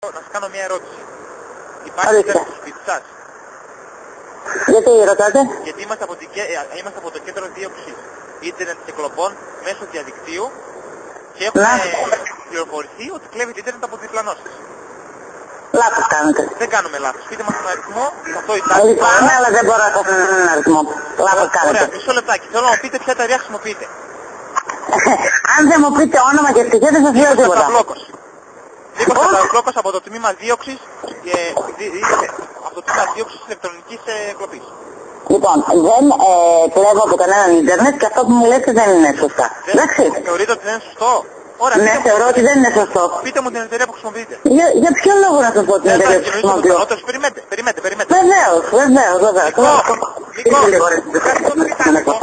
Να σας κάνω μια ερώτηση. Υπάρχει ίντερνετ στο σπίτι σας? Γιατί ρωτάτε? Γιατί είμαστε από το κέντρο δίωξης ίντερνετ και κλοπών μέσω διαδικτύου και έχουμε πληροφορηθεί ότι κλέβει το ίντερνετ από το διπλανό σας. Λάθος κάνετε. Δεν κάνουμε λάθος. Πείτε μας τον αριθμό, αυτό Λυπάμαι, αλλά δεν μπορώ να σας πω τον αριθμό. Λάθος κάνετε. Ωραία, μισό λεπτάκι. Θέλω να μου πείτε ποια εταιρεία χρησιμοποιείτε. Αν δεν μου πείτε όνομα και στοιχεία δεν σας λέω τίποτα. Νίκος Καταβλόκος από το τμήμα δίωξης και από το τμήμα δίωξης ηλεκτρονικής κλοπής. Λοιπόν, δεν κλέβω από κανέναν ίντερνετ και αυτό που μου λέτε δεν είναι σωστά. Εντάξει. Θεωρείτε ότι δεν είναι σωστό? Ωραία, ναι, θεωρώ ότι δεν είναι σωστό. Πείτε μου την εταιρεία που χρησιμοποιείτε. Για ποιο λόγο να σας πω την εταιρεία που χρησιμοποιώ? Περιμένετε. Βεβαίως. Νικό.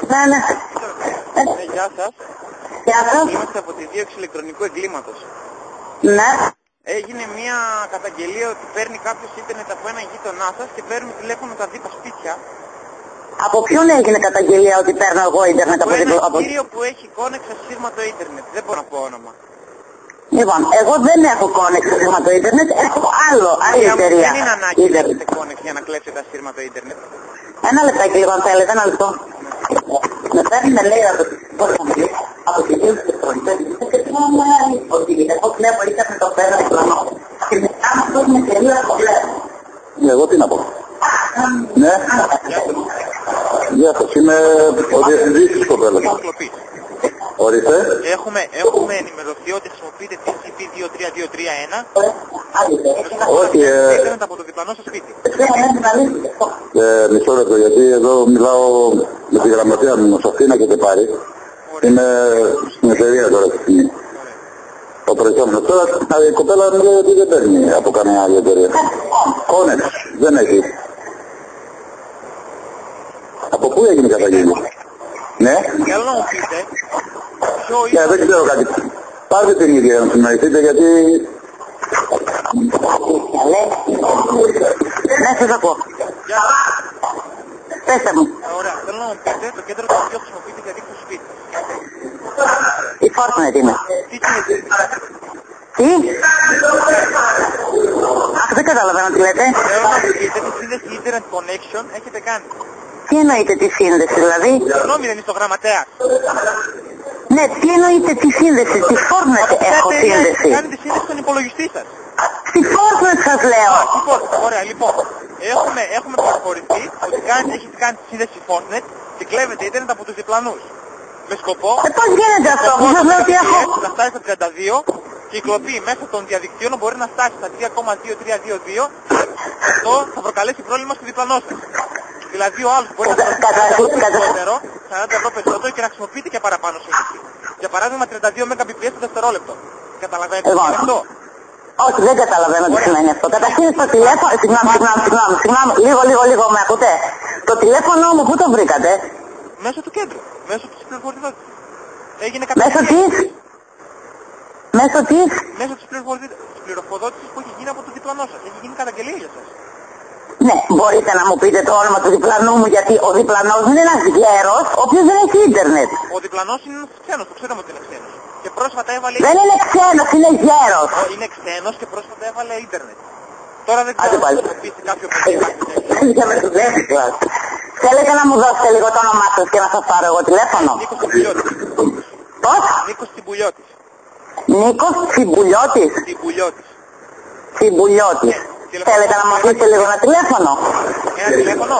Ναι. Γεια σας. Γεια σας. Είμαστε από τη δίωξη ηλεκτρονικού εγκλήματος. Ναι. Έγινε μια καταγγελία ότι παίρνει κάποιος ίντερνετ από έναν γείτονά σας και παίρνει τηλέφωνο τα δίπλα σπίτια. Από ποιον έγινε καταγγελία ότι παίρνω εγώ ίντερνετ από δίπλα? Από έναν κύριο που έχει κόνεξ ασύρματο ίντερνετ. Δεν μπορώ να πω όνομα. Λοιπόν, εγώ δεν έχω κόνεξ ασύρματο ίντερνετ, έχω άλλη εταιρεία. Δεν είναι ανάγκη να έχετε κόνεξ για να κλέψετε ασύρματο ίντερνετ. Ένα λεπτάκι λοιπόν θέλετε, ένα λεπτό. Με παίρνει λέει από τη δίωξη ηλεκτρονικής και θυμάμαι ότι εγώ κλέβω ίντερνετ το παίρνω διπλανό και μετά με αυτό την εταιρεία το βλέπω. Εγώ τι να πω. Ναι. Γεια σας, είμαι ο διευθυντής της κοπέλας. Ορίστε. Έχουμε ενημερωθεί ότι χρησιμοποιείτε TCP23231. Όχι, ίντερνετ από το διπλανό στο σπίτι. Μισό λεπτό, γιατί εδώ μιλάω με τη γραμματεία μου, σε αυτήν έχετε πάρει. Είμαι στην εταιρεία τώρα τη στιγμή. Ο προϊστάμενος. Τώρα η κοπέλα μου λέει ότι δεν παίρνει από καμία άλλη εταιρεία. Κόνεξ, δεν έχει. Από πού έγινε η καταγγελία? Ναι. Θέλω να μου πείτε Ναι, δεν ξέρω κάτι. Πάρτε την ίδια να συνοηθείτε γιατί... Ναι, σας ακούω. Πέστε μου. Ωραία, θέλω να μου πείτε το κέντρο το οποίο χρησιμοποιείτε για δίκτυο σπίτι. Η Fortnite είναι. Τι γίνεται? Τι? Αχ, δεν καταλαβαίνω τι λέτε. Θέλω να μου πείτε τι σύνδεση Internet Connection έχετε κάνει. Τι εννοείτε τη σύνδεση δηλαδή? Συγγνώμη, δεν είστε ο γραμματέας. Ναι, τι εννοείτε τη σύνδεση? Τη Fortnite έχω σύνδεση. Κάνετε σύνδεση στον υπολογιστή σας. Στη Fortnite σας λέω. Ωραία, λοιπόν. Έχουμε πληροφορηθεί ότι έχετε κάνει τη σύνδεση Fortnite και κλέβετε ίντερνετ από τους διπλανούς. Με σκοπό... Πώς γίνεται αυτό? Που σας λέω ότι έχω... Να φτάσει στα 32 και η κλοπή μέσω των διαδικτύων μπορεί να φτάσει στα 3,2322. Αυτό θα προκαλέσει πρόβλημα στο διπλανό σας. Δηλαδή ο άλλος μπορεί να χρησιμοποιήσει περισσότερο, 40 ευρώ περισσότερο και να χρησιμοποιείται και παραπάνω σύνδεση. Για παράδειγμα 32 Mbps το δευτερόλεπτο. Καταλαβαίνετε τι είναι αυτό? Όχι, δεν καταλαβαίνω τι σημαίνει αυτό. Καταρχήν στο τηλέφωνο... Συγγνώμη, λίγο, με ακούτε? Το τηλέφωνο μου πού το βρήκατε? Μέσω του κέντρου, μέσω της πληροφοριδότητας. Έγινε μέσω της? Μέσω της? Μέσω της πληροφοριδότητας που έχει γίνει από το διπλανό σας. Έχει γίνει καταγγελία για σας. Ναι, μπορείτε να μου πείτε το όνομα του διπλανού μου, γιατί ο διπλανός είναι ένας γέρος, ο οποίος δεν έχει ίντερνετ. Ο διπλανός είναι ένας ξένος, το ξέραμε ότι είναι ξένος. Και πρόσφατα έβαλε... Δεν είναι ξένος, είναι γέρος. Είναι ξένος και πρόσφατα έβαλε ίντερνετ. Τώρα δεν ξέρω αν θα πείσει κάποιο παιδί. Θέλετε να μου δώσετε λίγο το όνομά σας και να σας πάρω εγώ τηλέφωνο? Νίκος Τσιμπουλιώτης. Πώς? Νίκος Τσιμπουλιώτης. Νίκος Τσιμπουλιώτης. Τσιμπουλιώτης. Θέλετε να μου αφήσετε λίγο ένα τηλέφωνο? Ένα τηλέφωνο?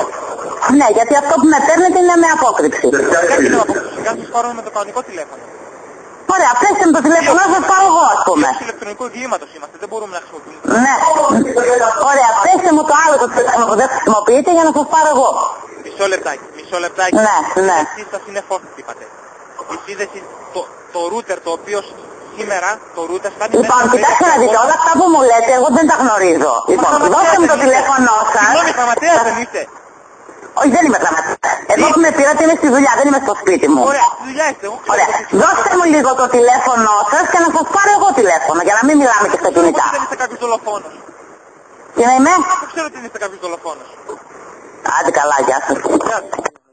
Ναι, γιατί αυτό που με παίρνετε είναι με απόκρυψη. Δεν είναι απόκρυψη, κάνει σας πάρω με το κανονικό τηλέφωνο. Ωραία, πέστε με το τηλέφωνο, σας πάρω εγώ ας πούμε. Εμείς ηλεκτρονικού εγκλήματος είμαστε, δεν μπορούμε να χρησιμοποιούμε. Ναι. Ωραία, πέστε μου το άλλο το τηλέφωνο που δεν χρησιμοποιείτε για να σας πάρω εγώ. Μισό λεπτάκι. Ναι. Η σύνδεση σας είναι Fortnite είπατε. Η σύνδεση, το router το οποίο σήμερα το router φτάνει... Λοιπόν, κοιτάξτε να δείτε, όλα αυτά που μου λέτε εγώ δεν τα γνωρίζω. Λοιπόν, δώστε μου το τηλέφωνο σας. Συγγνώμη, γραμματέας δεν είστε? Όχι, δεν είμαι γραμματέας. Εδώ που με πήρατε είμαι στη δουλειά, δεν είμαι στο σπίτι μου. Ωραία, στη δουλειά είστε. Ωραία, δώστε μου λίγο το τηλέφωνο σας και να σας πάρω εγώ τηλέφωνο, για να μην μιλάμε και στα κινητά. Δεν είστε κάποιος δολοφόνος. Τι να είμαι? Δεν ξέρω ότι είστε κάποιος δολοφόνος. Άντε καλά, γεια σας. Γεια σας.